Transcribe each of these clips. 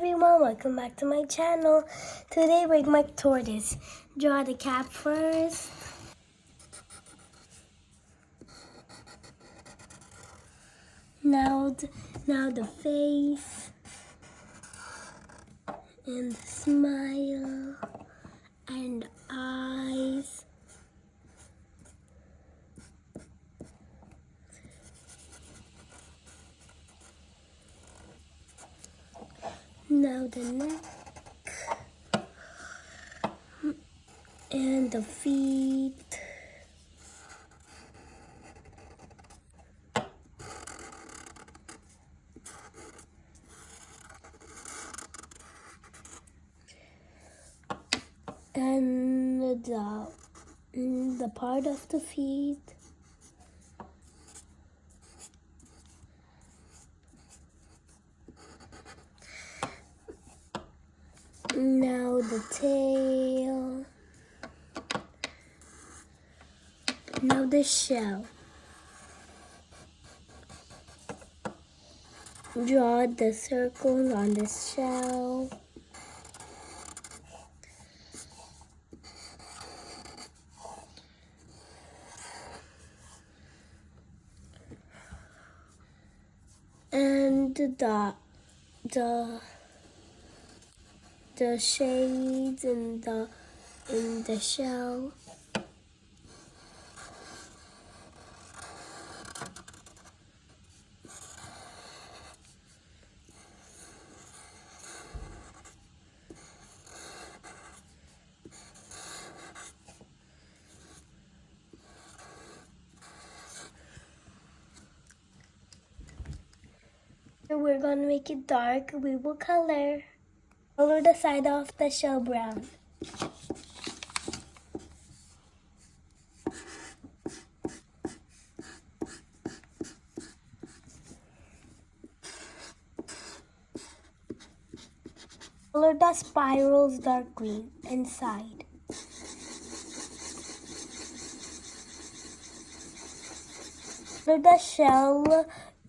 everyone, welcome back to my channel. Today we're my tortoise. Draw the cap first. Now the face and the smile and eyes. Now the neck and the feet. And the part of the feet. Now the tail. Now the shell. Draw the circles on the shell. And the shades in the shell. We're going to make it dark. We will color the side of the shell brown. Color the spirals dark green inside. Color the shell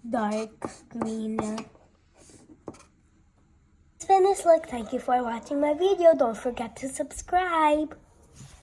dark green. It's finished look. Thank you for watching my video. Don't forget to subscribe.